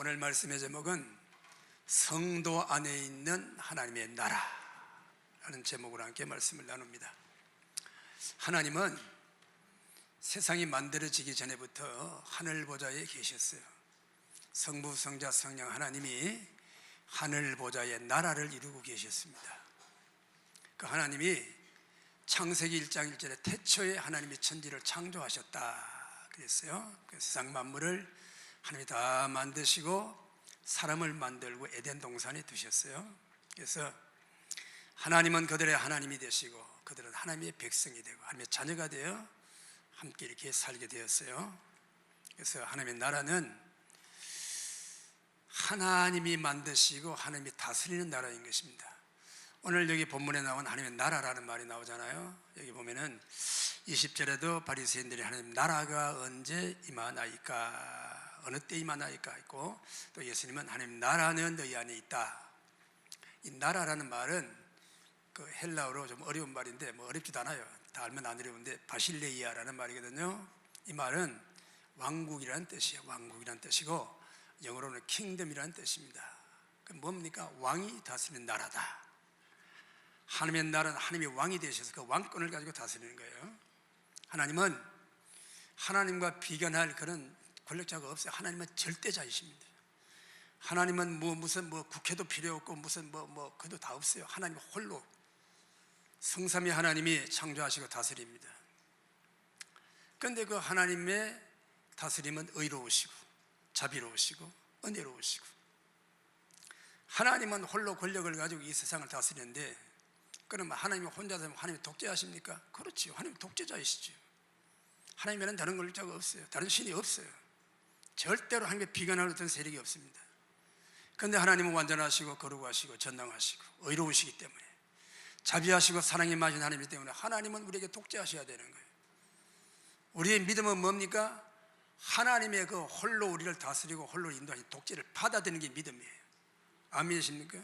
오늘 말씀의 제목은 성도 안에 있는 하나님의 나라라는 제목으로 함께 말씀을 나눕니다. 하나님은 세상이 만들어지기 전에부터 하늘 보좌에 계셨어요. 성부, 성자, 성령 하나님이 하늘 보좌의 나라를 이루고 계셨습니다. 그 하나님이 창세기 1장 1절에 태초에 하나님이 천지를 창조하셨다 그랬어요. 그 세상 만물을 하나님이 다 만드시고 사람을 만들고 에덴 동산에 두셨어요. 그래서 하나님은 그들의 하나님이 되시고 그들은 하나님의 백성이 되고 하나님의 자녀가 되어 함께 이렇게 살게 되었어요. 그래서 하나님의 나라는 하나님이 만드시고 하나님이 다스리는 나라인 것입니다. 오늘 여기 본문에 나온 하나님의 나라라는 말이 나오잖아요. 여기 보면은 20절에도 바리새인들이 하나님 나라가 언제 임하나이까, 어느 때 임하나이까 있고, 또 예수님은 하나님 나라는 너희 안에 있다. 이 나라라는 말은 그 헬라어로 좀 어려운 말인데 뭐 어렵지도 않아요. 다 알면 안 어려운데 바실레이아라는 말이거든요. 이 말은 왕국이라는 뜻이에요. 왕국이라는 뜻이고 영어로는 킹덤이라는 뜻입니다. 그 뭡니까? 왕이 다스리는 나라다. 하나님의 나라는 하나님이 왕이 되셔서 그 왕권을 가지고 다스리는 거예요. 하나님은 하나님과 비견할 그런 권력자가 없어요. 하나님은 절대자이십니다. 하나님은 무슨 국회도 필요 없고 무슨 그도 다 없어요. 하나님 홀로 성삼위 하나님이 창조하시고 다스립니다. 그런데 그 하나님의 다스림은 의로우시고 자비로우시고 은혜로우시고, 하나님은 홀로 권력을 가지고 이 세상을 다스리는데, 그러면 하나님이 혼자서 하나님이 독재하십니까? 그렇지요. 하나님 독재자이시죠. 하나님에는 다른 권력자가 없어요. 다른 신이 없어요. 절대로 하나님의 비견할 어떤 세력이 없습니다. 그런데 하나님은 완전하시고 거룩하시고 전능하시고 의로우시기 때문에, 자비하시고 사랑이 많으신 하나님이기 때문에 하나님은 우리에게 독재하셔야 되는 거예요. 우리의 믿음은 뭡니까? 하나님의 그 홀로 우리를 다스리고 홀로 인도하신 독재를 받아들이는 게 믿음이에요. 아멘이십니까?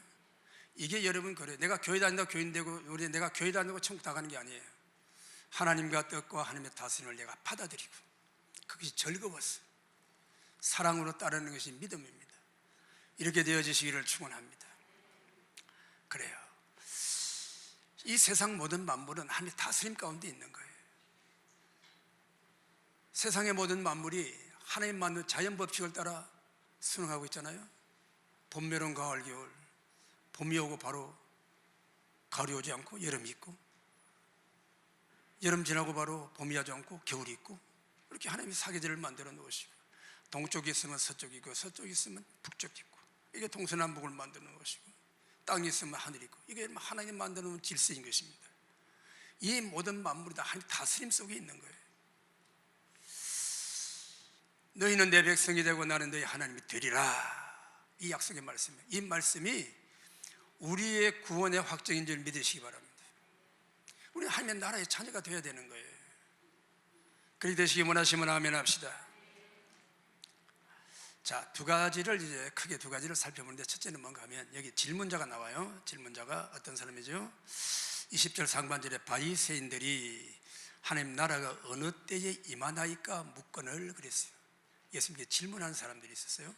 이게 여러분 그래요. 내가 교회 다닌다고 교인 되고, 우리 내가 교회 다닌다고 천국 다 가는 게 아니에요. 하나님과 뜻과 하나님의 다스림을 내가 받아들이고 그것이 즐거웠어요. 사랑으로 따르는 것이 믿음입니다. 이렇게 되어지시기를 축원합니다. 그래요. 이 세상 모든 만물은 하나님의 다스림 가운데 있는 거예요. 세상의 모든 만물이 하나님 만든 자연 법칙을 따라 순응하고 있잖아요. 봄, 여름, 가을, 겨울, 봄이 오고 바로 가을이 오지 않고 여름이 있고, 여름 지나고 바로 봄이 오지 않고 겨울이 있고, 이렇게 하나님이 사계절을 만들어 놓으시고, 동쪽이 있으면 서쪽이 있고 서쪽이 있으면 북쪽이 있고, 이게 동서남북을 만들어 놓으시고, 땅이 있으면 하늘이 있고, 이게 하나님 만들어 놓은 질서인 것입니다. 이 모든 만물이 다 하나님 다스림 속에 있는 거예요. 너희는 내 백성이 되고 나는 너희 하나님이 되리라. 이 약속의 말씀이에요. 이 말씀이 우리의 구원의 확정인 줄 믿으시기 바랍니다. 우리는 하나님의 나라의 자녀가 되어야 되는 거예요. 그렇게 되시기 원하시면 아멘 합시다. 자, 크게 두 가지를 살펴보는데, 첫째는 뭔가 하면 여기 질문자가 나와요. 질문자가 어떤 사람이죠? 20절 상반절에 바리새인들이 하나님 나라가 어느 때에 임하나이까 묻거늘 그랬어요. 예수님께 질문하는 사람들이 있었어요.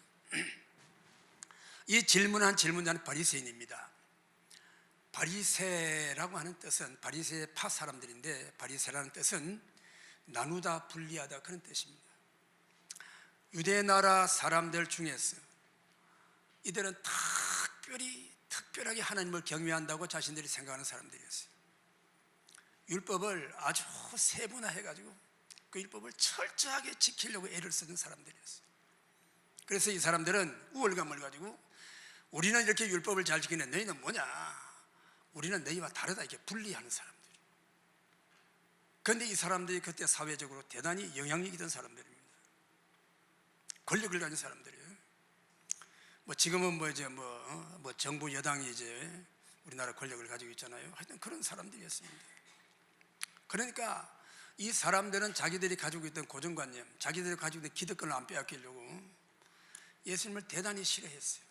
이 질문한 질문자는 바리새인입니다. 바리새라고 하는 뜻은 바리새 파 사람들인데, 바리새라는 뜻은 나누다, 분리하다 그런 뜻입니다. 유대 나라 사람들 중에서 이들은 특별하게 하나님을 경외한다고 자신들이 생각하는 사람들이었어요. 율법을 아주 세분화해가지고 그 율법을 철저하게 지키려고 애를 쓰는 사람들이었어요. 그래서 이 사람들은 우월감을 가지고, 우리는 이렇게 율법을 잘 지키는데 너희는 뭐냐, 우리는 너희와 다르다, 이렇게 분리하는 사람들. 그런데 이 사람들이 그때 사회적으로 대단히 영향력 있던 사람들입니다. 권력을 가진 사람들이에요. 지금은 정부 여당이 이제 우리나라 권력을 가지고 있잖아요. 하여튼 그런 사람들이었습니다. 그러니까 이 사람들은 자기들이 가지고 있던 고정관념, 자기들이 가지고 있던 기득권을 안 빼앗기려고 예수님을 대단히 싫어했어요.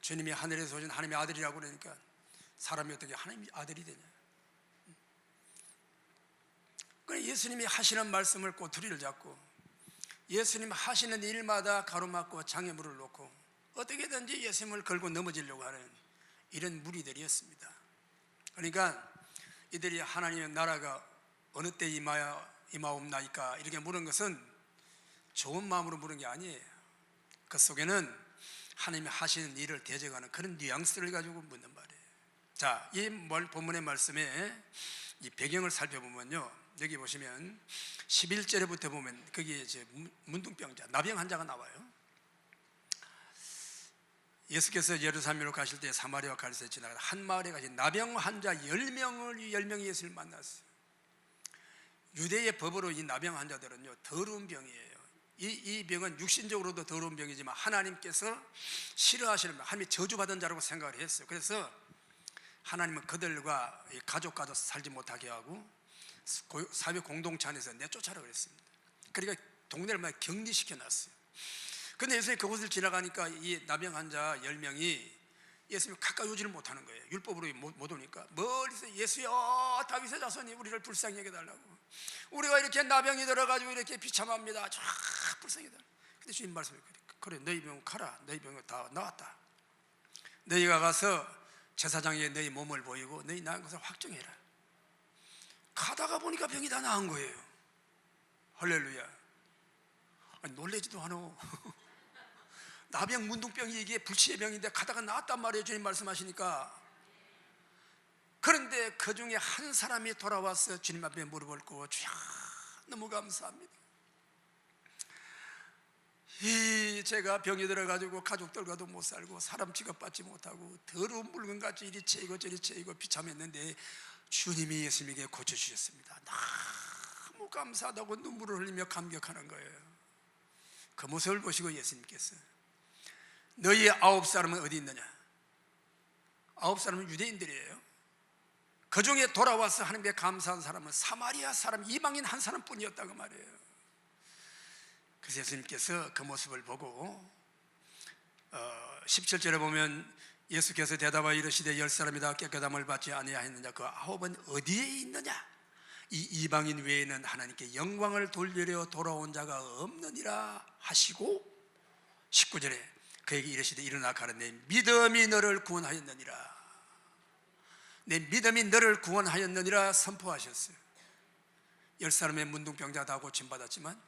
주님이 하늘에서 오신 하나님의 아들이라고 그러니까 사람이 어떻게 하나님의 아들이 되냐. 그래서 예수님이 하시는 말씀을 꼬투리를 잡고 예수님 하시는 일마다 가로막고 장애물을 놓고 어떻게든지 예수님을 걸고 넘어지려고 하는 이런 무리들이었습니다. 그러니까 이들이 하나님의 나라가 어느 때 임하옵나이까 이렇게 물은 것은 좋은 마음으로 물은 게 아니에요. 그 속에는 하나님이 하시는 일을 대적하는 그런 뉘앙스를 가지고 묻는 말이에요. 자, 이 본문의 말씀에 이 배경을 살펴보면요, 여기 보시면 11절부터 보면 거기에 이제 문둥병자, 나병 환자가 나와요. 예수께서 예루살렘으로 가실 때 사마리아 갈새에 지나가다 한 마을에 가신 나병 환자 10명이 예수를 만났어요. 유대의 법으로 이 나병 환자들은요, 더러운 병이에요. 이 병은 육신적으로도 더러운 병이지만 하나님께서 싫어하시는 분, 하나님이 저주받은 자라고 생각을 했어요. 그래서 하나님은 그들과 가족과도 살지 못하게 하고 사회 공동체 안에서 내쫓아라 그랬습니다. 그러니까 동네를 막 격리시켜 놨어요. 근데 예수님이 그곳을 지나가니까 이 나병 환자 10명이 예수님 가까이 오지를 못하는 거예요. 율법으로 못 오니까 멀리서 예수여 다윗의 자손이 우리를 불쌍히 여겨달라고, 우리가 이렇게 나병이 들어가지고 이렇게 비참합니다. 쫙 불쌍히 달라고. 근데 주님 말씀이 그래, 너희 병 가라. 너희 병은 다 나왔다. 너희가 가서 제사장에게 너희 몸을 보이고 너희 나은 것을 확정해라. 가다가 보니까 병이 다 나은 거예요. 할렐루야. 아니, 놀래지도 않아. 나병 문둥병이 이게 불치의 병인데 가다가 나았단 말이에요. 주님 말씀하시니까. 그런데 그 중에 한 사람이 돌아와서 주님 앞에 무릎을 꿇고 주야 너무 감사합니다. 제가 병이 들어가지고 가족들과도 못 살고 사람 취급받지 못하고 더러운 물건같이 이리 채이고 저리 채이고 비참했는데 주님이 예수님에게 고쳐주셨습니다. 너무 감사하다고 눈물을 흘리며 감격하는 거예요. 그 모습을 보시고 예수님께서 너희 9사람은 어디 있느냐? 9사람은 유대인들이에요. 그 중에 돌아와서 하나님께 감사한 사람은 사마리아 사람, 이방인 한 사람뿐이었다고 말이에요. 그래서 예수님께서 그 모습을 보고 17절에 보면 예수께서 대답하여 이르시되 10사람이 다 깨끗함을 받지 아니하였느냐? 그 9은 어디에 있느냐? 이 이방인 외에는 하나님께 영광을 돌리려 돌아온 자가 없느니라 하시고 19절에 그에게 이르시되 일어나 가라. 내 믿음이 너를 구원하였느니라. 내 믿음이 너를 구원하였느니라 선포하셨어요. 10사람의 문둥병자 다 고침받았지만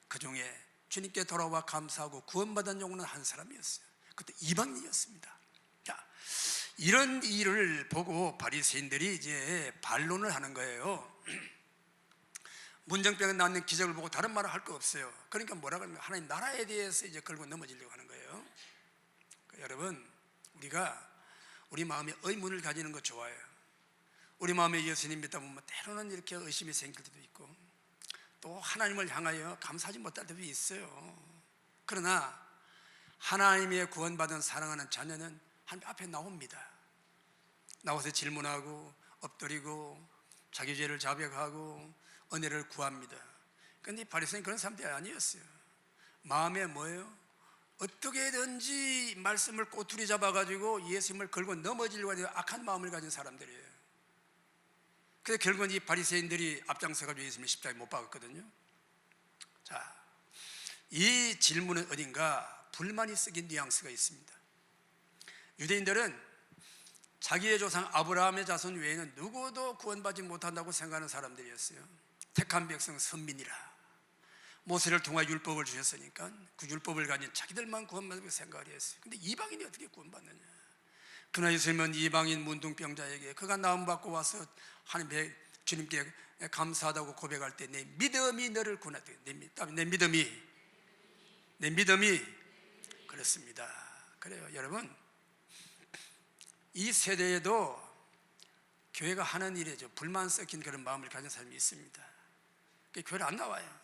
그 중에 주님께 돌아와 감사하고 구원받은 영혼은 한 사람이었어요. 그때 이방인이었습니다. 자, 이런 일을 보고 바리새인들이 이제 반론을 하는 거예요. 문정병에 낳는 기적을 보고 다른 말을 할 거 없어요. 그러니까 뭐라 그러면 하나님 나라에 대해서 이제 걸고 넘어지려고 하는 거예요. 그러니까 여러분, 우리가 우리 마음에 의문을 가지는 거 좋아요. 우리 마음에 예수님 믿다 보면 때로는 이렇게 의심이 생길 때도 있고 또 하나님을 향하여 감사하지 못할 때도 있어요. 그러나 하나님의 구원받은 사랑하는 자녀는 하나님 앞에 나옵니다. 나와서 질문하고 엎드리고 자기 죄를 자백하고 은혜를 구합니다. 그런데 바리새인 그런 사람들이 아니었어요. 마음에 뭐예요? 어떻게든지 말씀을 꼬투리 잡아가지고 예수님을 걸고 넘어지려고 하는 악한 마음을 가진 사람들이에요. 그래서 결국은 이 바리새인들이 앞장서가지고 예수님을 십자가에 못 박았거든요. 자, 이 질문은 어딘가 불만이 섞인 뉘앙스가 있습니다. 유대인들은 자기의 조상 아브라함의 자손 외에는 누구도 구원받지 못한다고 생각하는 사람들이었어요. 택한 백성 선민이라 모세를 통하여 율법을 주셨으니까 그 율법을 가진 자기들만 구원받고 생각을 했어요. 근데 이방인이 어떻게 구원받느냐? 그러나 예수님은 이방인 문둥병자에게 그가 나음받고 와서 하나님 주님께 감사하다고 고백할 때 내 믿음이 너를 구원하다. 내 믿음이 그렇습니다. 그래요. 여러분, 이 세대에도 교회가 하는 일에 불만 섞인 그런 마음을 가진 사람이 있습니다. 교회를 안 나와요.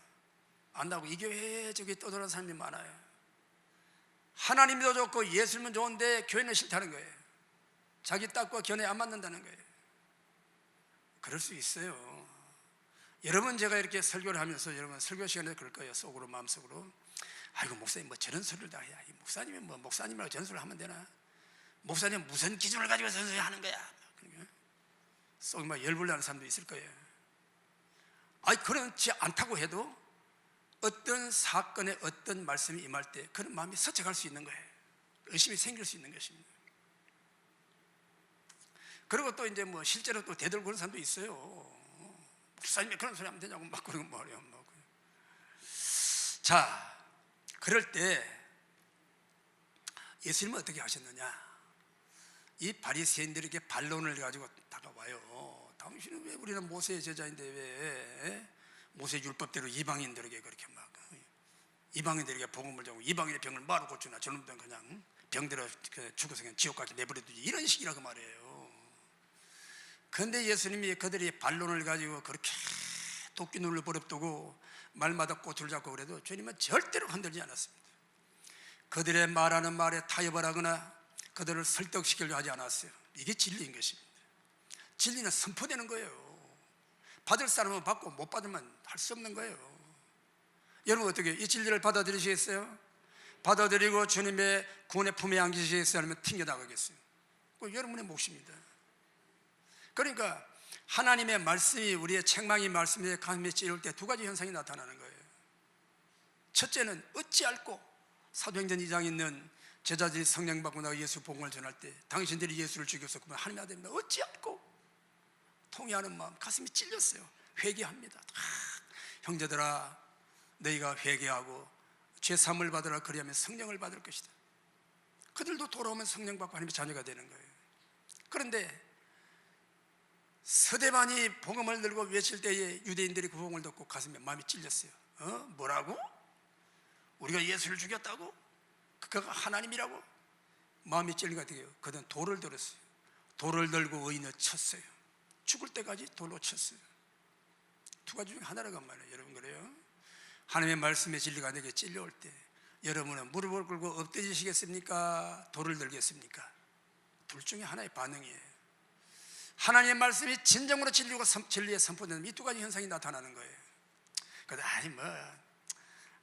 안 나오고 이 교회 저기 떠돌아다니는 사람이 많아요. 하나님도 좋고 예수님은 좋은데 교회는 싫다는 거예요. 자기 딱과 견해 안 맞는다는 거예요. 그럴 수 있어요. 여러분, 제가 이렇게 설교를 하면서 여러분 설교 시간에 그럴 거예요. 속으로, 마음속으로 아이고 목사님 뭐 저런 소리를 다 해야, 목사님이 뭐 목사님이라고 저런 소리를 하면 되나? 목사님 무슨 기준을 가지고 선서하는 거야? 속이 막 열불나는 사람도 있을 거예요. 아니 그렇지 않다고 해도 어떤 사건에 어떤 말씀이 임할 때 그런 마음이 서쳐갈 수 있는 거예요. 의심이 생길 수 있는 것입니다. 그리고 또 이제 뭐 실제로 또 대들고 그런 사람도 있어요. 목사님이 그런 소리 하면 되냐고 막 그러고 말이야. 자, 그럴 때 예수님은 어떻게 하셨느냐? 이 바리새인들에게 반론을 가지고 다가와요. 당신은 왜, 우리는 모세의 제자인데 왜 모세 율법대로 이방인들에게 그렇게 막 이방인들에게 복음을 전하고 이방인의 병을 뭐하러 고치나, 저놈들은 그냥 병들어 죽어서 그냥 지옥 가게 내버려두지, 이런 식이라고 말해요. 그런데 예수님이 그들이 반론을 가지고 그렇게 도끼눈을 버릇두고 말마다 꼬투를 잡고 그래도 주님은 절대로 흔들지 않았습니다. 그들의 말하는 말에 타협을 하거나 그들을 설득시키려고 하지 않았어요. 이게 진리인 것입니다. 진리는 선포되는 거예요. 받을 사람은 받고 못 받으면 할 수 없는 거예요. 여러분 어떻게 이 진리를 받아들이시겠어요? 받아들이고 주님의 구원의 품에 안기시겠어요? 아니면 튕겨나가겠어요? 그건 여러분의 몫입니다. 그러니까 하나님의 말씀이 우리의 책망이 말씀에 가슴에 찌를 때 두 가지 현상이 나타나는 거예요. 첫째는 어찌 알고 사도행전 2장에 있는 제자들이 성령 받고 나가 예수 복음을 전할 때 당신들이 예수를 죽였었구나, 하나님의 아들입니다. 어찌 알고, 통회하는 마음, 가슴이 찔렸어요. 회개합니다. 형제들아, 너희가 회개하고 죄 사함을 받으라, 그리하면 성령을 받을 것이다. 그들도 돌아오면 성령 받고 하나님의 자녀가 되는 거예요. 그런데 서대반이 복음을 들고 외칠 때에 유대인들이 그 복음을 듣고 가슴에 마음이 찔렸어요. 뭐라고? 우리가 예수를 죽였다고? 그가 하나님이라고? 마음이 찔린 것 같아요. 그들은 돌을 들었어요. 돌을 들고 의인을 쳤어요. 죽을 때까지 돌로 쳤어요. 두 가지 중에 하나라고 말이에요. 여러분, 그래요? 하나님의 말씀의 진리가 내게 찔려올 때 여러분은 무릎을 꿇고 엎드리시겠습니까? 돌을 들겠습니까? 둘 중에 하나의 반응이에요. 하나님의 말씀이 진정으로 진리에 선포되는 이 두 가지 현상이 나타나는 거예요. 그래도 아니 뭐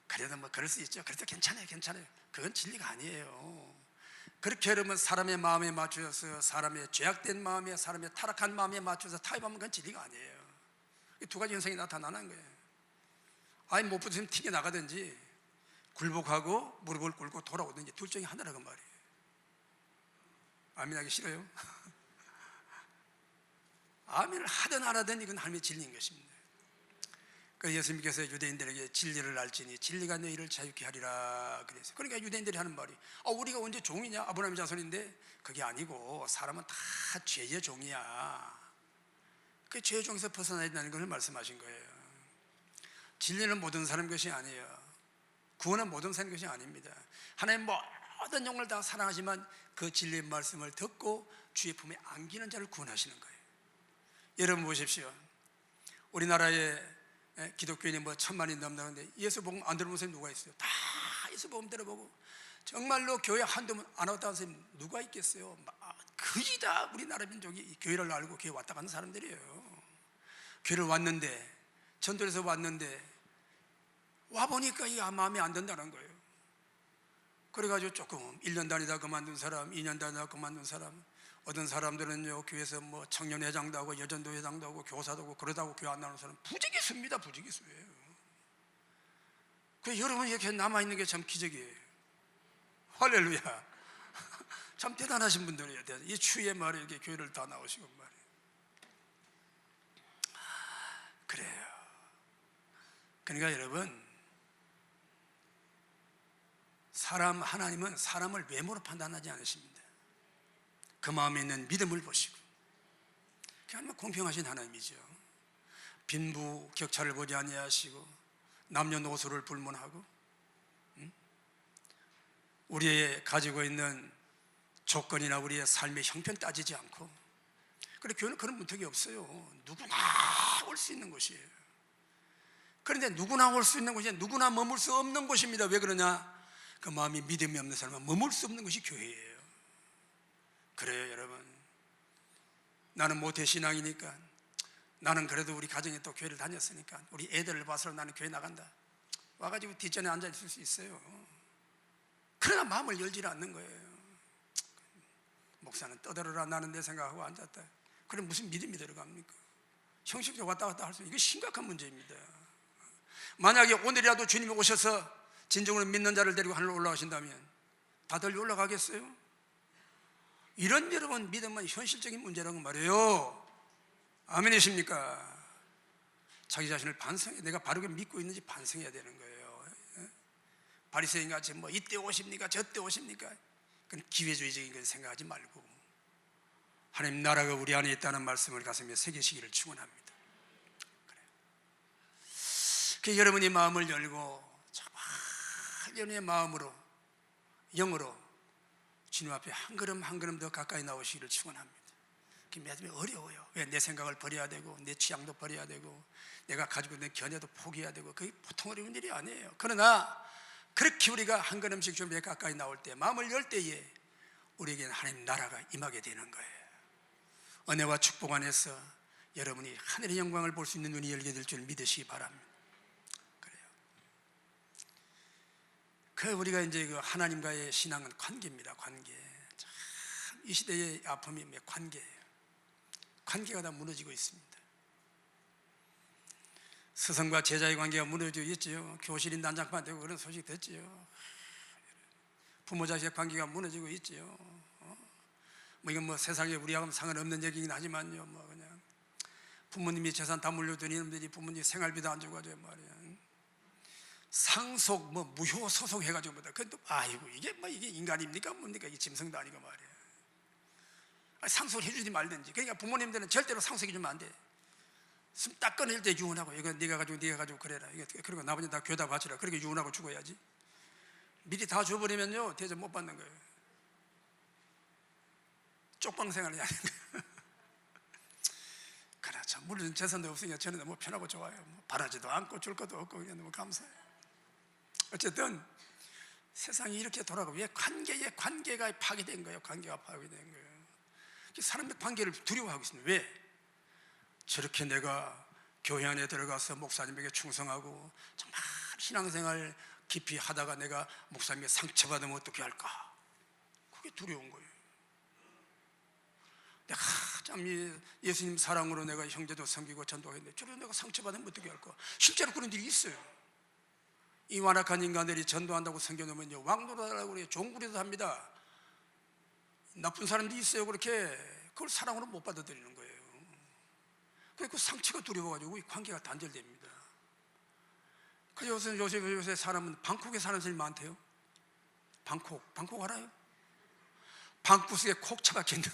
그래도 뭐 그럴 수 있죠. 그래도 괜찮아요. 그건 진리가 아니에요. 그렇게 여러분 사람의 마음에 맞춰서, 사람의 죄악된 마음에, 사람의 타락한 마음에 맞춰서 타협하면 그건 진리가 아니에요. 이 두 가지 현상이 나타나는 거예요. 아니 못 붙으면 튀겨 나가든지 굴복하고 무릎을 꿇고 돌아오든지 둘 중에 하나라고 말이에요. 아멘하기 싫어요? 아멘을 하든 안 하든 이건 하나님의 진리인 것입니다. 그러니까 예수님께서 유대인들에게 진리를 알지니 진리가 너희를 자유케 하리라 그랬어요. 그러니까 유대인들이 하는 말이 우리가 언제 종이냐, 아브라함의 자손인데. 그게 아니고 사람은 다 죄의 종이야. 그 죄의 종에서 벗어나야 된다는 것을 말씀하신 거예요. 진리는 모든 사람 것이 아니에요. 구원은 모든 사람 것이 아닙니다. 하나님 모든 영혼을 다 사랑하지만 그 진리의 말씀을 듣고 주의 품에 안기는 자를 구원하시는 거예요. 여러분 보십시오. 우리나라에 기독교인이 뭐 1000만이 넘나는데 예수 복음 안 들어본 사람이 누가 있어요? 다 예수 복음 들어보고 정말로 교회 한두 번 안 왔다는 사람이 누가 있겠어요? 거의 다 우리나라 민족이 교회를 알고 교회 왔다 가는 사람들이에요. 교회를 왔는데, 전도에서 왔는데 와보니까 이게 마음에 안 든다는 거예요. 그래가지고 조금 1년 다니다 그만둔 사람, 2년 다니다 그만둔 사람, 어떤 사람들은요 교회에서 뭐 청년회장도 하고 여전도 회장도 하고 교사도 하고 그러다고 교회 안 나오는 사람 부지기수입니다. 부지기수예요. 그 여러분 이렇게 남아있는 게 참 기적이에요. 할렐루야. 참 대단하신 분들이에요. 이 추위에 말이에요. 이렇게 교회를 다 나오시고 말이에요. 그래요. 그러니까 여러분, 하나님은 사람을 외모로 판단하지 않으십니다. 그 마음에 있는 믿음을 보시고, 하나님은 공평하신 하나님이죠. 빈부 격차를 보지 아니하시고 남녀노소를 불문하고 우리의 가지고 있는 조건이나 우리의 삶의 형편 따지지 않고. 그래, 교회는 그런 문턱이 없어요. 누구나 올 수 있는 곳이에요. 그런데 누구나 올 수 있는 곳이 누구나 머물 수 없는 곳입니다. 왜 그러냐? 그 마음이 믿음이 없는 사람은 머물 수 없는 것이 교회예요. 그래요, 여러분. 나는 모태신앙이니까, 나는 그래도 우리 가정에 또 교회를 다녔으니까 우리 애들을 봐서 나는 교회 나간다. 와가지고 뒷전에 앉아 있을 수 있어요. 그러나 마음을 열지 않는 거예요. 목사는 떠들어라 나는 내 생각하고 앉았다. 그럼 무슨 믿음이 들어갑니까? 형식적으로 왔다 갔다 할 수 있는, 이게 심각한 문제입니다. 만약에 오늘이라도 주님이 오셔서 진정으로 믿는 자를 데리고 하늘로 올라가신다면 다들 올라가겠어요? 이런 여러분 믿음은 현실적인 문제라는 말이에요. 아멘이십니까? 자기 자신을 반성해. 내가 바르게 믿고 있는지 반성해야 되는 거예요. 바리새인같이 뭐 이때 오십니까 저때 오십니까, 그건 기회주의적인 건 생각하지 말고 하나님 나라가 우리 안에 있다는 말씀을 가슴에 새기시기를 축원합니다. 그래서 여러분이 마음을 열고 정말 여러분의 마음으로 영으로 주님 앞에 한 걸음 한 걸음 더 가까이 나오시기를 축원합니다. 그게 매일 어려워요. 왜? 내 생각을 버려야 되고 내 취향도 버려야 되고 내가 가지고 있는 견해도 포기해야 되고, 그게 보통 어려운 일이 아니에요. 그러나 그렇게 우리가 한 걸음씩 좀 가까이 나올 때, 마음을 열 때에 우리에게는 하나님 나라가 임하게 되는 거예요. 은혜와 축복 안에서 여러분이 하늘의 영광을 볼 수 있는 눈이 열게 될 줄 믿으시기 바랍니다. 그래요. 그 우리가 이제 그 하나님과의 신앙은 관계입니다. 관계. 참 이 시대의 아픔이 관계예요. 관계가 다 무너지고 있습니다. 스승과 제자의 관계가 무너지고 있지요. 교실이 난장판 되고 그런 소식 듣지요. 부모 자식의 관계가 무너지고 있지요. 뭐 이건 뭐 세상에 우리하고는 상관없는 얘기긴 하지만요, 뭐 그냥 부모님이 재산 다 물려두니 이놈들이 부모님 생활비도 안 주고 가지고 말이야. 상속 뭐 무효 소송 해가지고 뭐다. 그것도 아이고 이게 뭐 이게 인간입니까 뭡니까? 이게 짐승도 아니고 말이야. 상속을 해주지 말든지. 그러니까 부모님들은 절대로 상속해 주면 안 돼. 숨 딱 꺼낼 때 유언하고, 이거 네가 가지고 그래라. 그리고 나머지 다 교회다 바치라. 그렇게 유언하고 죽어야지. 미리 다 줘버리면요 대접 못 받는 거예요. 쪽방 생활이 아닌 거예요. 그렇죠. 물론 재산도 없으니까 저는 너무 편하고 좋아요. 뭐 바라지도 않고 줄 것도 없고 그냥 너무 감사해요. 어쨌든 세상이 이렇게 돌아가고, 왜 관계가 파괴된 거예요. 관계가 파괴된 거예요. 사람들 관계를 두려워하고 있습니다. 왜? 저렇게 내가 교회 안에 들어가서 목사님에게 충성하고 정말 신앙생활 깊이 하다가 내가 목사님에게 상처받으면 어떻게 할까? 그게 두려운 거예요. 내가 참 예수님 사랑으로 내가 형제도 섬기고 전도했는데 저렇게 내가 상처받으면 어떻게 할까? 실제로 그런 일이 있어요. 이 완악한 인간들이 전도한다고 섬겨놓으면요 왕노릇하라고 그래요. 종구리도 합니다. 나쁜 사람들이 있어요. 그렇게 그걸 사랑으로 못 받아들이는 거예요. 그래서 그 상처가 두려워가지고 이 관계가 단절됩니다. 그래서 요새 사람은 방콕에 사는 사람이 많대요. 방콕 알아요? 방구석에 콕 처박혀있는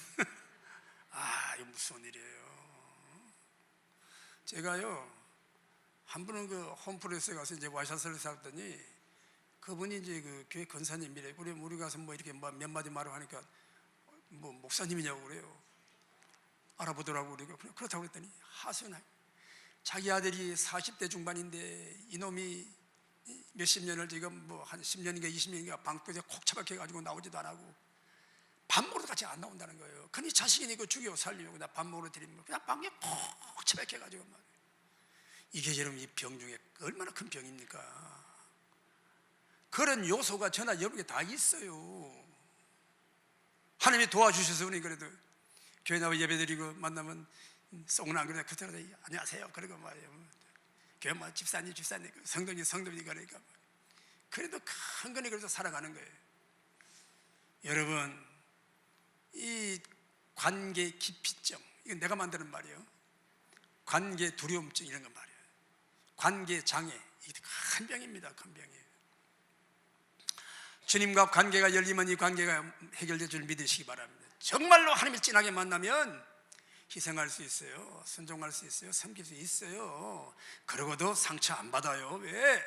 아, 이거 무서운 일이에요. 제가요 한 분은 그 홈프레스에 가서 이제 와이셔츠를 샀더니 그분이 이제 그 교회 권사님이래. 그래 우리 가서 뭐 이렇게 몇 마디 말을 하니까 뭐 목사님이냐고 그래요. 알아보더라고. 그렇다고 그랬더니 하소연. 자기 아들이 40대 중반인데 이놈이 몇십 년을 지금 뭐 한 10년인가 20년인가 방구석에 콕 처박혀 가지고 나오지도 안 하고 밥 먹으러 같이 안 나온다는 거예요. 그니 자식이니 그 죽여 살리려고 나 밥 먹으러 드리면 그냥 방에 콕 처박혀 가지고 막. 이게 여러분 이 병 중에 얼마나 큰 병입니까? 그런 요소가 저나 여러분에게 다 있어요. 하나님이 도와주셔서 우리 그래도 교회 나와 예배드리고 만나면 썩은 안 그러다 그때마다 안녕하세요 그러고 말이에요. 교회 뭐 집사님 성도님 그러니까 그래도 큰 거니 그래서 살아가는 거예요. 여러분 이 관계 기피증, 이건 내가 만드는 말이에요. 관계 두려움증 이런 건 말이에요. 관계 장애, 이게 큰 병입니다. 큰 병이에요. 주님과 관계가 열리면 이 관계가 해결될 줄 믿으시기 바랍니다. 정말로 하나님을 진하게 만나면 희생할 수 있어요. 순종할 수 있어요. 섬길 수 있어요. 그러고도 상처 안 받아요. 왜?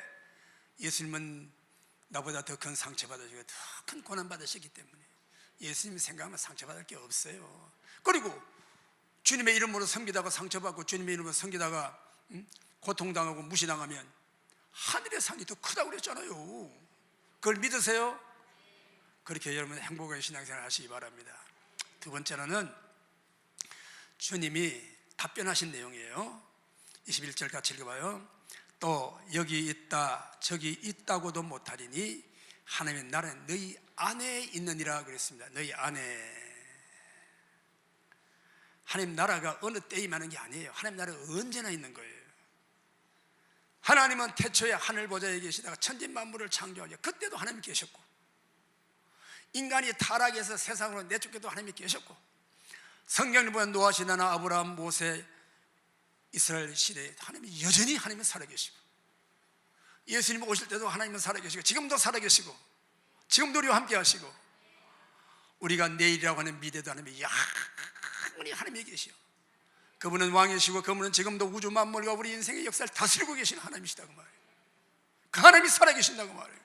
예수님은 나보다 더 큰 상처 받으시고 더 큰 고난 받으시기 때문에 예수님 생각하면 상처받을 게 없어요. 그리고 주님의 이름으로 섬기다가 상처받고 주님의 이름으로 섬기다가 고통당하고 무시당하면 하늘의 상이 더 크다고 그랬잖아요. 그걸 믿으세요? 그렇게 여러분 행복한 신앙생활 하시기 바랍니다. 두 번째로는 주님이 답변하신 내용이에요. 21절 같이 읽어봐요. 또 여기 있다 저기 있다고도 못하리니 하나님의 나라는 너희 안에 있느니라 그랬습니다. 너희 안에. 하나님 나라가 어느 때에 임하는 게 아니에요. 하나님 나라가 언제나 있는 거예요. 하나님은 태초에 하늘 보좌에 계시다가 천지 만물을 창조하죠. 그때도 하나님이 계셨고, 인간이 타락해서 세상으로 내쫓겨도 하나님이 계셨고, 성경을 보면 노아 시대나 아브라함, 모세, 이스라엘 시대에 하나님이 여전히 하나님은 살아계시고, 예수님 오실 때도 하나님은 살아계시고, 지금도 살아계시고, 지금도 우리와 함께 하시고, 우리가 내일이라고 하는 미래도 하나님이 영원히 하나님이 계시오. 그분은 왕이시고 그분은 지금도 우주 만물과 우리 인생의 역사를 다스리고 계신 하나님이시다고 말이에요. 그 하나님이 살아계신다고 말이에요.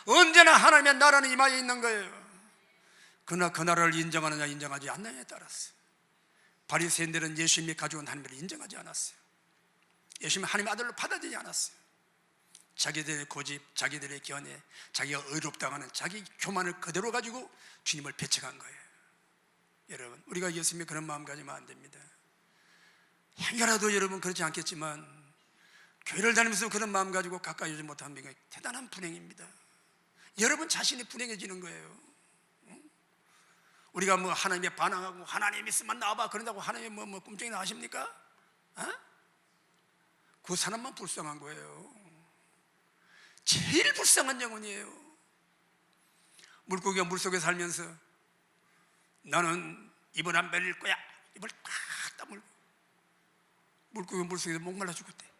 언제나 하나님의 나라는 임하여 있는 거예요. 그러나 그 나라를 인정하느냐 인정하지 않느냐에 따라서 바리새인들은 예수님이 가져온 하나님을 인정하지 않았어요. 예수님은 하나님의 아들로 받아들이지 않았어요. 자기들의 고집, 자기들의 견해, 자기가 의롭다고 하는 자기 교만을 그대로 가지고 주님을 배척한 거예요. 여러분, 우리가 예수님의 그런 마음 가지면 안 됩니다. 행여라도 여러분 그렇지 않겠지만 교회를 다니면서 그런 마음 가지고 가까이 오지 못하는 게 대단한 불행입니다. 여러분 자신이 불행해지는 거예요. 우리가 뭐 하나님에 반항하고 하나님 있으면 나와봐 그런다고 하나님 뭐 꿈쩍이나 하십니까? 그 사람만 불쌍한 거예요. 제일 불쌍한 영혼이에요. 물고기가 물속에 살면서 나는 입을 안 벌릴 거야. 입을 딱 다물고 물고기가 물속에서 목말라 죽었대.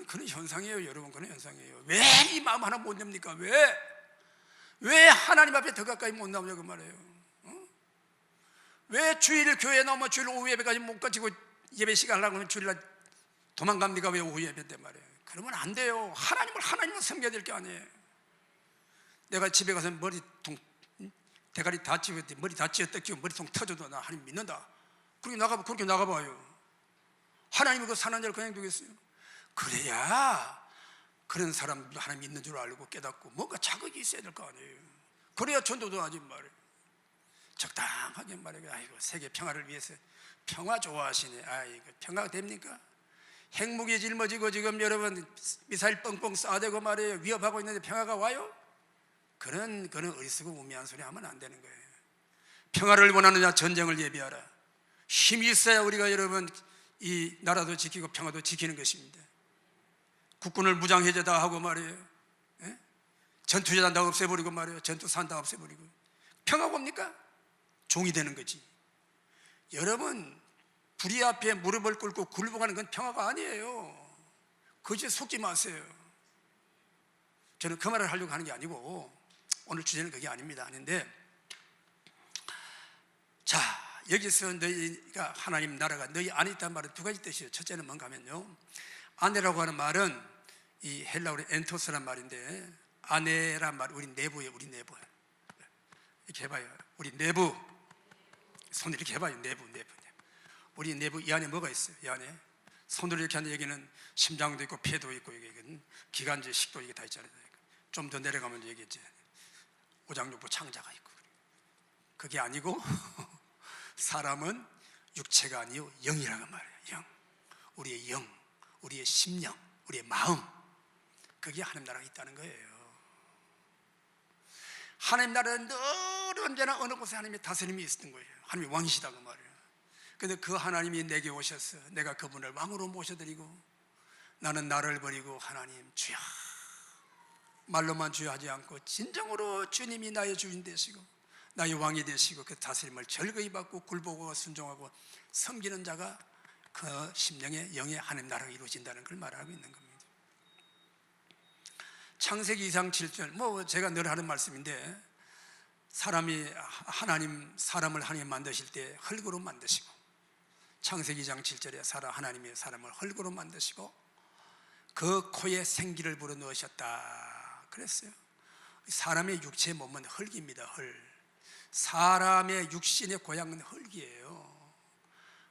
그런 현상이에요, 여러분. 그런 현상이에요. 왜 이 마음 하나 못 냅니까? 왜 하나님 앞에 더 가까이 못 나오냐고 말해요. 왜 주일 교회 나오면 주일 오후 예배까지 못 가지고 예배 시간 하려고 하면 주일날 도망갑니까? 왜 오후 예배 때 말이에요. 그러면 안 돼요. 하나님을 섬겨야 될 게 아니에요. 내가 집에 가서 머리통 대가리 다 찌었대, 머리 다 찌었다 끼고 머리통 터져도 나 하나님 믿는다. 그렇게 나가봐요. 하나님이 그 사는 자를 그냥 두겠어요? 그래야 그런 사람도 하나님 있는 줄 알고 깨닫고 뭔가 자극이 있어야 될 거 아니에요. 그래야 전도도 하지 말이에요. 적당하게 말이에요. 아이고 세계 평화를 위해서 평화 좋아하시네. 아이고 평화가 됩니까? 핵무기 짊어지고 지금 여러분 미사일 뻥뻥 쏴대고 말이에요. 위협하고 있는데 평화가 와요? 그런 어리석고 우매한 소리 하면 안 되는 거예요. 평화를 원하느냐 전쟁을 예비하라. 힘이 있어야 우리가 여러분 이 나라도 지키고 평화도 지키는 것입니다. 국군을 무장해제다 하고 말이에요. 전투재단 다 없애버리고 말이에요. 전투산 다 없애버리고 평화가 옵니까? 종이 되는 거지. 여러분 불의 앞에 무릎을 꿇고 굴복하는 건 평화가 아니에요. 그것에 속지 마세요. 저는 그 말을 하려고 하는 게 아니고 오늘 주제는 그게 아닌데, 자 여기서 너희가 하나님 나라가 너희 안에 있다는 말은 두 가지 뜻이에요. 첫째는 뭔가 하면요, 아내라고 하는 말은 이 헬라어로 엔토스란 말인데, 아내란 말 우리 내부에 우리 내부 이렇게 해봐요. 우리 내부 손 이렇게 해봐요. 내부 우리 내부 이 안에 뭐가 있어요? 이 안에 손으로 이렇게 하는 얘기는 심장도 있고 폐도 있고 이게 기관지 식도 이게 다 있잖아요. 좀 더 내려가면 얘기했지. 오장육부 창자가 있고. 그게 아니고 사람은 육체가 아니요 영이라고 말해요. 영. 우리의 영, 우리의 심령, 우리의 마음, 그게 하나님 나라가 있다는 거예요. 하나님 나라는 늘 언제나 어느 곳에 하나님의 다스림이 있었던 거예요. 하나님이 왕이시다고 말해요. 그런데 그 하나님이 내게 오셔서 내가 그분을 왕으로 모셔드리고 나는 나를 버리고 하나님 주여, 말로만 주여 하지 않고 진정으로 주님이 나의 주인 되시고 나의 왕이 되시고 그 다스림을 절거히 받고 굴복하고 순종하고 섬기는 자가 그 심령의 영의 하나님 나라가 이루어진다는 걸 말하고 있는 겁니다. 창세기 2장 7절 뭐 제가 늘 하는 말씀인데, 사람을 하나님 만드실 때 흙으로 만드시고, 창세기 2장 7절에 하나님이 사람을 흙으로 만드시고 그 코에 생기를 불어넣으셨다 그랬어요. 사람의 육체의 몸은 흙입니다. 흙. 사람의 육신의 고향은 흙이에요.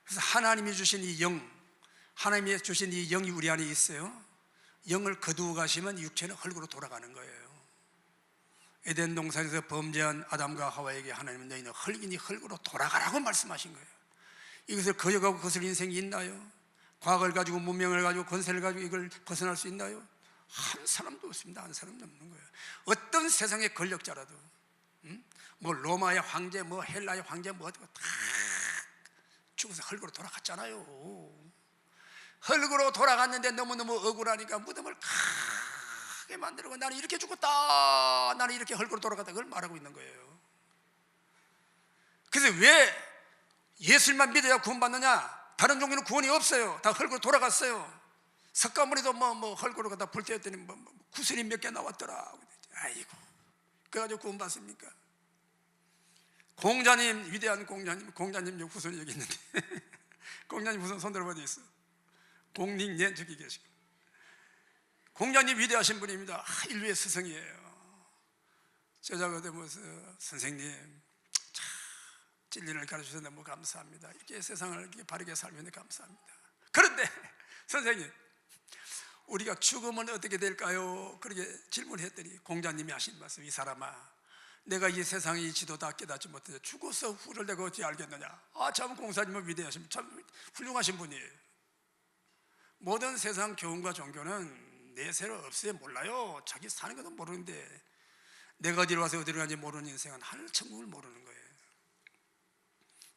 그래서 하나님이 주신 이 영, 하나님이 주신 이 영이 우리 안에 있어요. 영을 거두어 가시면 육체는 흙으로 돌아가는 거예요. 에덴 동산에서 범죄한 아담과 하와에게 하나님은 너희는 흙이니 흙으로 돌아가라고 말씀하신 거예요. 이것을 거역하고 거슬 인생이 있나요? 과학을 가지고 문명을 가지고 권세를 가지고 이걸 벗어날 수 있나요? 한 사람도 없습니다. 한 사람도 없는 거예요. 어떤 세상의 권력자라도 뭐 로마의 황제, 뭐 헬라의 황제, 뭐 다 죽어서 흙으로 돌아갔잖아요. 흙으로 돌아갔는데 너무너무 억울하니까 무덤을 크게 만들고 나는 이렇게 죽었다, 나는 이렇게 흙으로 돌아갔다, 그걸 말하고 있는 거예요. 그래서 왜 예수님만 믿어야 구원받느냐? 다른 종교는 구원이 없어요. 다 흙으로 돌아갔어요. 석가모니도 뭐 흙으로 갖다 불 때렸더니 뭐 구슬이 몇 개 나왔더라. 아이고, 그래가지고 구원받습니까? 공자님, 위대한 공자님 후손이 여기 있는데 공자님 후손 손들어 어디 있어? 공익년 저기 계시고, 공자님 위대하신 분입니다. 인류의 스승이에요. 제자가 되면서 선생님 참 진리를 가르쳐주셔서 너무 감사합니다. 이렇게 세상을 이렇게 바르게 살면 감사합니다. 그런데 선생님, 우리가 죽으면 어떻게 될까요? 그렇게 질문했더니 공자님이 하신 말씀, 이 사람아, 내가 이 세상의 이치도 다 깨닫지 못해 죽어서 후를 내가 어찌 알겠느냐? 참 공사님은 위대하신, 참 훌륭하신 분이에요. 모든 세상 교훈과 종교는 내세를 없어야 몰라요. 자기 사는 것도 모르는데, 내가 어디로 와서 어디로 가는지 모르는 인생은 하늘 천국을 모르는 거예요.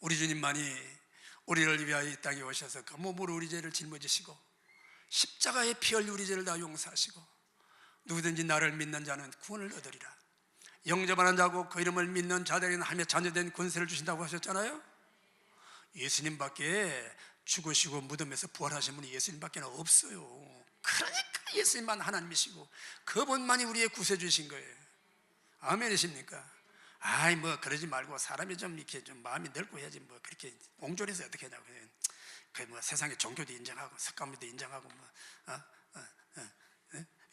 우리 주님만이 우리를 위하여 이 땅에 오셔서 그 몸으로 우리 죄를 짊어지시고 십자가의 피 흘려 우리 죄를 다 용서하시고, 누구든지 나를 믿는 자는 구원을 얻으리라. 영접하는 자고 그 이름을 믿는 자들에게는 하나님의 자녀된 권세를 주신다고 하셨잖아요. 예수님밖에 죽으시고 무덤에서 부활하신 분이 예수님밖에 없어요. 그러니까 예수님만 하나님이시고 그분만이 우리의 구세주신 거예요. 아멘이십니까? 아이 뭐 그러지 말고 사람이 좀 이렇게 좀 마음이 넓고 해야지, 뭐 그렇게 옹졸해서 어떻게 하냐고. 그 뭐 세상의 종교도 인정하고 석가모니도 인정하고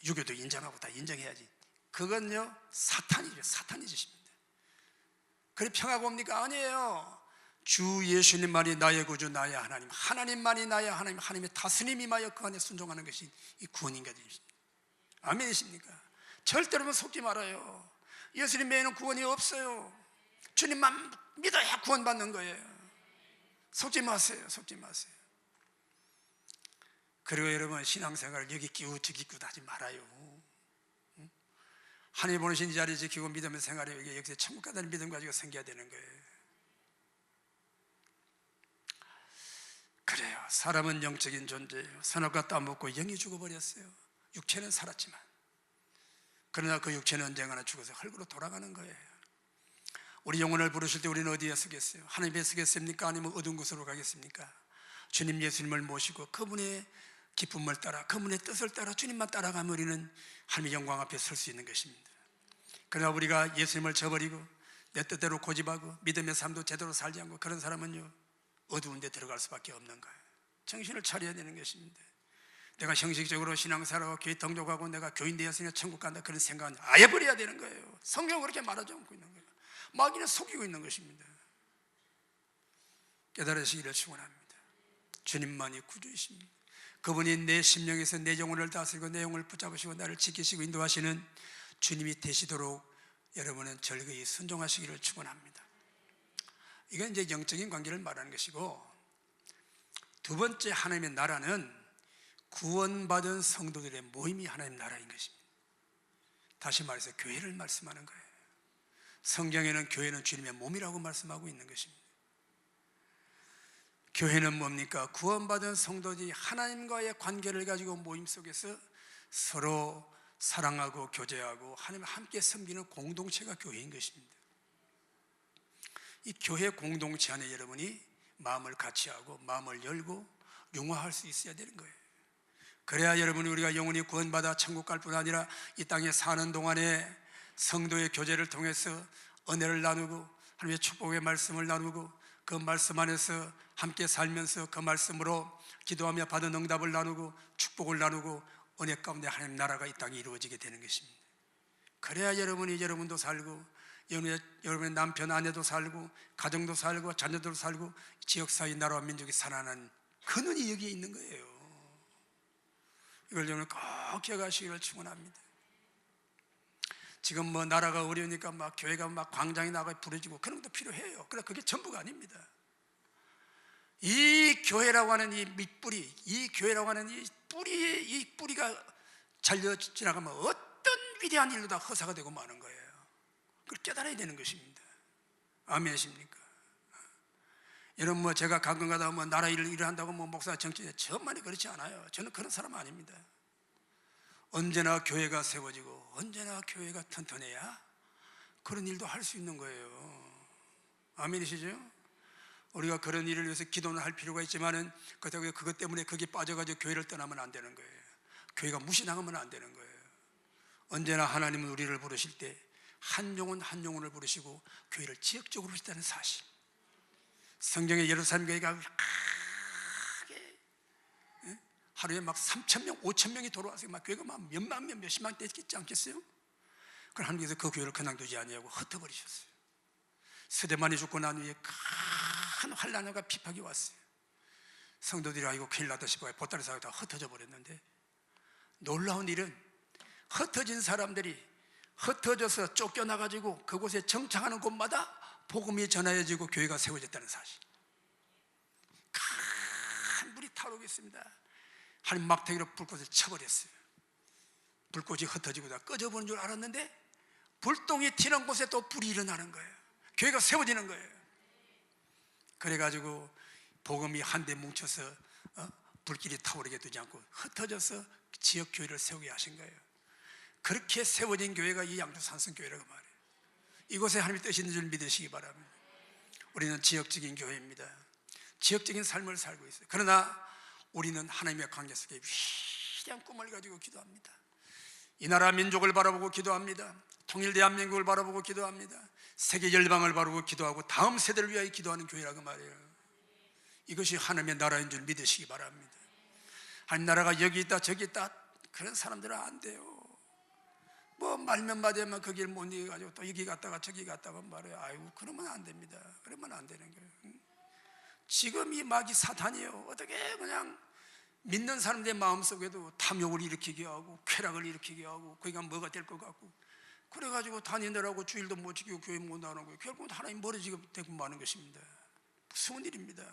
유교도 인정하고 다 인정해야지. 그건요 사탄이죠. 사탄이 주십니다. 그래 평화가 옵니까? 아니에요. 주 예수님만이 나의 구주, 나의 하나님, 하나님만이 나의 하나님, 하나님의 다스림이 임하여 그 안에 순종하는 것이 이 구원인 것입니다. 아멘이십니까? 절대로 속지 말아요. 예수님 외에는 구원이 없어요. 주님만 믿어야 구원받는 거예요. 속지 마세요. 속지 마세요. 그리고 여러분, 신앙생활을 여기 끼고 저기 끼고 하지 말아요. 하나님 보내신 이 자리 지키고 믿으면서 생활해. 이게 역시 천국 가는 믿음 가지고 생겨야 되는 거예요. 그래요. 사람은 영적인 존재예요. 선악과 따먹고 영이 죽어버렸어요. 육체는 살았지만, 그러나 그 육체는 언젠가는 죽어서 흙으로 돌아가는 거예요. 우리 영혼을 부르실 때 우리는 어디에 서겠어요? 하나님에 서겠습니까? 아니면 어두운 곳으로 가겠습니까? 주님 예수님을 모시고 그분의 기쁨을 따라, 그분의 뜻을 따라 주님만 따라가면 우리는 하나님의 영광 앞에 설 수 있는 것입니다. 그러나 우리가 예수님을 저버리고 내 뜻대로 고집하고 믿음의 삶도 제대로 살지 않고 그런 사람은요 어두운 데 들어갈 수밖에 없는 거예요. 정신을 차려야 되는 것입니다. 내가 형식적으로 신앙생활하고 교회 등록하고 내가 교인 되었으니 천국 간다, 그런 생각은 아예 버려야 되는 거예요. 성경은 그렇게 말하지 않고 있는 거예요. 마귀는 속이고 있는 것입니다. 깨달으시기를 축원합니다. 주님만이 구주이십니다. 그분이 내 심령에서 내 영혼을 다스리고 내 영혼을 붙잡으시고 나를 지키시고 인도하시는 주님이 되시도록 여러분은 절거히 순종하시기를 축원합니다. 이건 이제 영적인 관계를 말하는 것이고, 두 번째 하나님의 나라는 구원받은 성도들의 모임이 하나님의 나라인 것입니다. 다시 말해서 교회를 말씀하는 거예요. 성경에는 교회는 주님의 몸이라고 말씀하고 있는 것입니다. 교회는 뭡니까? 구원받은 성도들이 하나님과의 관계를 가지고 모임 속에서 서로 사랑하고 교제하고 하나님을 함께 섬기는 공동체가 교회인 것입니다. 이 교회 공동체 안에 여러분이 마음을 같이 하고 마음을 열고 융화할 수 있어야 되는 거예요. 그래야 여러분이 우리가 영원히 구원받아 천국 갈 뿐 아니라 이 땅에 사는 동안에 성도의 교제를 통해서 은혜를 나누고 하나님의 축복의 말씀을 나누고 그 말씀 안에서 함께 살면서 그 말씀으로 기도하며 받은 응답을 나누고 축복을 나누고 은혜 가운데 하나님 나라가 이 땅에 이루어지게 되는 것입니다. 그래야 여러분도 살고 여러분의 남편 아내도 살고 가정도 살고 자녀도 살고 지역사회 나라와 민족이 살아나는 근원이 여기에 있는 거예요. 이걸 여러분 꼭 기억하시기를 축원합니다. 지금 뭐 나라가 어려우니까 막 교회가 막 광장에 나가 부러지고 그런 것도 필요해요. 그러나 그게 전부가 아닙니다. 이 교회라고 하는 이 밑뿌리, 이 교회라고 하는 이 뿌리가 잘려 지나가면 어떤 위대한 일도 다 허사가 되고 마는 거예요. 그걸 깨달아야 되는 것입니다. 아멘이십니까? 여러분 뭐 제가 가끔 가다 뭐 나라 일을 한다고 뭐 목사 정치에 저만이 그렇지 않아요. 저는 그런 사람 아닙니다. 언제나 교회가 세워지고 언제나 교회가 튼튼해야 그런 일도 할 수 있는 거예요. 아멘이시죠? 우리가 그런 일을 위해서 기도는 할 필요가 있지만은 그렇다고 그것 때문에 거기에 빠져가지고 교회를 떠나면 안 되는 거예요. 교회가 무시당하면 안 되는 거예요. 언제나 하나님은 우리를 부르실 때 한 영혼 한 영혼을 부르시고 교회를 지역적으로 부르시다는 사실. 성경에 예루살렘 교회가 크게 하루에 막 3,000명, 5,000명이 돌아와서 막 교회가 막 몇만 명, 몇십만 대 있지 않겠어요? 그럼 하나님께서 그 교회를 그냥두지 아니하고 흩어버리셨어요. 스데반이 죽고 난 후에 큰 환난과 비박이 왔어요. 성도들이 아이고 큰일 났다 싶어요. 보따리 싸고 다 흩어져 버렸는데, 놀라운 일은 흩어진 사람들이 흩어져서 쫓겨나가지고 그곳에 정착하는 곳마다 복음이 전하여지고 교회가 세워졌다는 사실. 큰 불이 타오르고 있습니다. 하나님 막대기로 불꽃을 쳐버렸어요. 불꽃이 흩어지고 다 꺼져버린 줄 알았는데 불똥이 튀는 곳에 또 불이 일어나는 거예요. 교회가 세워지는 거예요. 그래가지고 복음이 한데 뭉쳐서 불길이 타오르게 두지 않고 흩어져서 지역 교회를 세우게 하신 거예요. 그렇게 세워진 교회가 이 양주 산성교회라고 말해요. 이곳에 하나님의 뜻이 있는 줄 믿으시기 바랍니다. 우리는 지역적인 교회입니다. 지역적인 삶을 살고 있어요. 그러나 우리는 하나님의 관계 속에 위대한 꿈을 가지고 기도합니다. 이 나라 민족을 바라보고 기도합니다. 통일 대한민국을 바라보고 기도합니다. 세계 열방을 바라보고 기도하고 다음 세대를 위하여 기도하는 교회라고 말해요. 이것이 하나님의 나라인 줄 믿으시기 바랍니다. 하나님 나라가 여기 있다 저기 있다 그런 사람들은 안 돼요. 뭐 말면 마디면 그 길 못 이겨가지고 또 여기 갔다가 저기 갔다가 말해요. 아이고 그러면 안 됩니다. 그러면 안 되는 거예요. 지금 이 마귀 사탄이요, 어떻게 그냥 믿는 사람들의 마음속에도 탐욕을 일으키게 하고 쾌락을 일으키게 하고 그러니까 뭐가 될 것 같고 그래가지고 다니느라고 주일도 못 지키고 교회 못 나오는 거예요. 결국은 하나님 멀어지게 되고 마는 것입니다. 무서운 일입니다.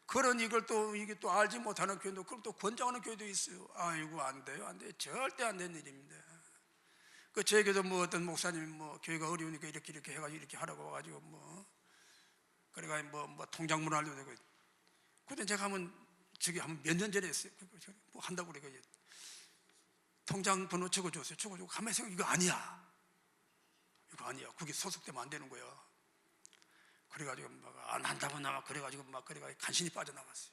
그런 이걸 또 이게 또 알지 못하는 교회도 그럼 또 권장하는 교회도 있어요. 아이고 안 돼요, 안 돼요. 절대 안 되는 일입니다. 그 저희 교회도 뭐 어떤 목사님이 뭐 교회가 어려우니까 이렇게 해가지고 이렇게 하라고 와가지고 뭐 그래가지고 뭐 통장문 하려고 되고. 그때 제가 한번 저기 한 몇 년 전에 했어요. 뭐 한다고 그래가 통장 번호 적어줬어요. 적어주고 가만히 생각 이거 아니야. 그게 소속되면 안 되는 거야. 그래가지고 막 안 한다고 나와 그래가지고 막 그래가지고 간신히 빠져나갔어요.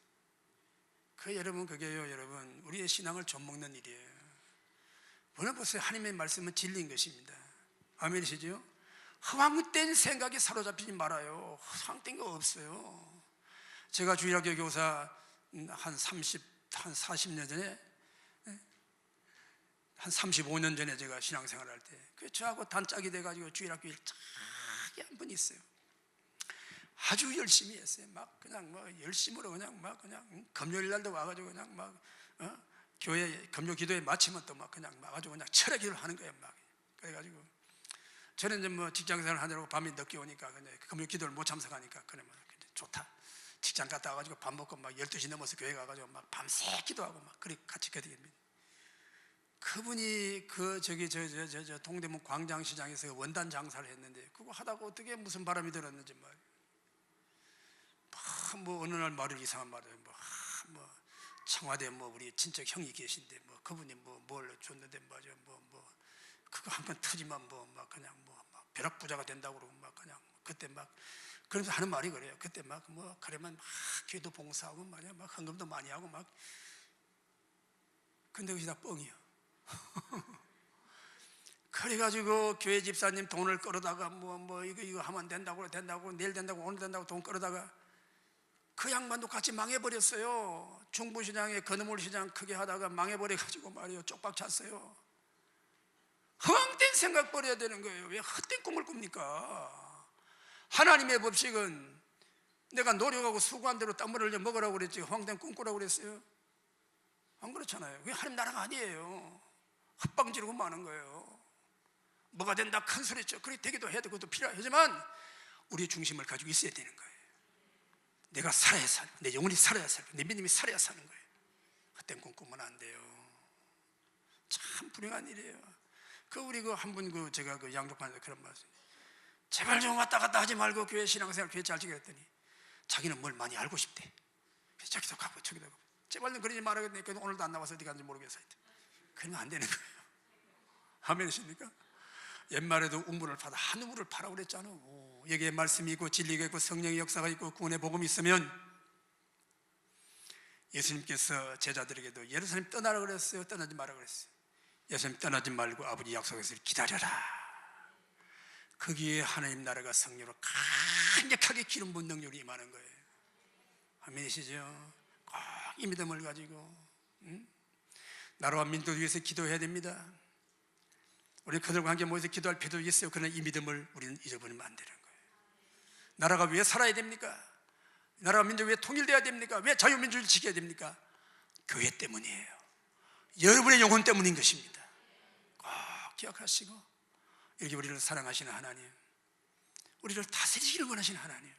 여러분 그게요, 여러분 우리의 신앙을 좀먹는 일이에요. 보면 보세요. 하나님의 말씀은 진리인 것입니다. 아멘이시죠? 허황된 생각에 사로잡히지 말아요. 허황된 거 없어요. 제가 주일학교 교사 한 40년 전에 한 35년 전에 제가 신앙생활 할 때 저하고 단짝이 돼가지고 주일학교에 짝이 한 분 있어요. 아주 열심히 했어요. 막 그냥 뭐 열심으로 그냥 금요일 날도 와가지고 그냥 막 교회 금요 기도에 마치면 또 막 그냥 와가지고 그냥 철학 기도를 하는 거예요. 막 그래가지고 저는 이제 뭐 직장생활 하느라고 밤에 늦게 오니까 그냥 금요 기도를 못 참석하니까 그러면 좋다. 직장 갔다 와가지고 밥 먹고 막 12시 넘어서 교회 가가지고 막 밤새 기도하고 막 그렇게 같이 기도합니다. 그분이 저 동대문 광장시장에서 원단 장사를 했는데 그거 하다가 어떻게 무슨 바람이 들었는지 말이에요. 뭐 어느 날 말을 이상한 말을 뭐 청와대 뭐 우리 친척 형이 계신데 뭐 그분이 뭐 뭘 줬는데 맞아 뭐 그거 한 번 터지면 뭐 막 그냥 뭐 벼락부자가 된다고 그러고 막 그냥 그때 막 그러면서 하는 말이 그래요. 그때 막 뭐 그러면 막 교회도 봉사하고 말이야 막 헌금도 많이 하고 막 근데 그게 다 뻥이야. 그래가지고 교회 집사님 돈을 끌어다가 뭐 이거 하면 된다고 내일 된다고 오늘 된다고 돈 끌어다가 그 양반도 같이 망해버렸어요. 중부시장에 건어물시장 크게 하다가 망해버려가지고 말이에요. 쪽박 찼어요. 헛된 생각 버려야 되는 거예요. 왜 헛된 꿈을 꿉니까? 하나님의 법칙은 내가 노력하고 수고한 대로 땀을 흘려 먹으라고 그랬지 헛된 꿈 꾸라고 그랬어요? 안 그렇잖아요. 그게 하나님 나라가 아니에요. 헛방 지르고 마는 거예요. 뭐가 된다 큰 소리죠. 그렇게 되기도 해야 되고 또 필요하지만 우리의 중심을 가지고 있어야 되는 거예요. 내가 살아야 살고 내 영혼이 살아야 살고 내 믿음이 살아야 사는 거예요. 헛된 꿈 꾸면 안 돼요. 참 불행한 일이에요. 우리 한 분 제가 양족판에서 그런 말씀. 제발 좀 왔다 갔다 하지 말고 교회 신앙생활 교회 잘 지켜 했더니 자기는 뭘 많이 알고 싶대. 그래서 저기도 가고 저기도 가고. 제발 좀 그러지 말아야겠네. 오늘도 안 나와서 어디 갔는지 모르겠어. 그러면 안 되는 거예요. 아멘이십니까? 옛말에도 우물을 파다 한 우물을 파라 그랬잖아. 여기에 말씀이 있고 진리가 있고 성령의 역사가 있고 구원의 복음이 있으면, 예수님께서 제자들에게도 예루살렘 떠나라 그랬어요? 떠나지 마라 그랬어요? 예수님 떠나지 말고 아버지 약속했을 기다려라. 거기에 하나님 나라가 성령으로 강력하게 기름 부은 능력이 임하는 거예요. 아멘이시죠? 꼭 이 믿음을 가지고 나라와 민족을 위해서 기도해야 됩니다. 우리 그들과 함께 모여서 기도할 필요도 있어요. 그러나 이 믿음을 우리는 잊어버리면 안 되는 거예요. 나라가 왜 살아야 됩니까? 나라와 민족이 왜 통일돼야 됩니까? 왜 자유민주주의를 지켜야 됩니까? 교회 때문이에요. 여러분의 영혼 때문인 것입니다. 꼭 기억하시고, 이렇게 우리를 사랑하시는 하나님, 우리를 다스리시길 원하시는 하나님,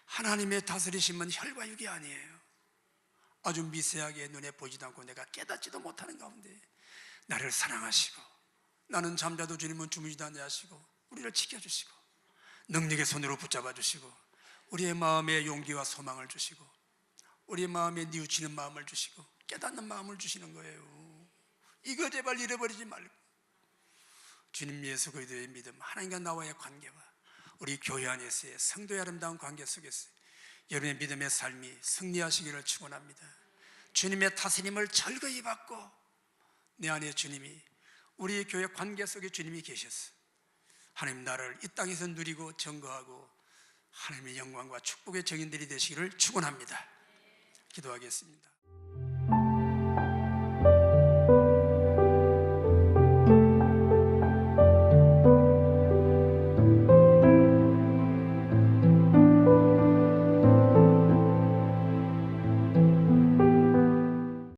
하나님의 다스리심은 혈과 육이 아니에요. 아주 미세하게 눈에 보이지도 않고 내가 깨닫지도 못하는 가운데 나를 사랑하시고, 나는 잠자도 주님은 주무시지 않게 하시고 우리를 지켜주시고 능력의 손으로 붙잡아 주시고 우리의 마음에 용기와 소망을 주시고 우리의 마음에 뉘우치는 마음을 주시고 깨닫는 마음을 주시는 거예요. 이거 제발 잃어버리지 말고, 주님 예수 그리스도의 믿음, 하나님과 나와의 관계와 우리 교회 안에서의 성도의 아름다운 관계 속에서 여러분의 믿음의 삶이 승리하시기를 축원합니다. 주님의 다스림을 절거히 받고 내 안에 주님이, 우리 교회 관계 속에 주님이 계셔서 하나님 나라를 이 땅에서 누리고 증거하고 하나님의 영광과 축복의 증인들이 되시기를 축원합니다. 기도하겠습니다.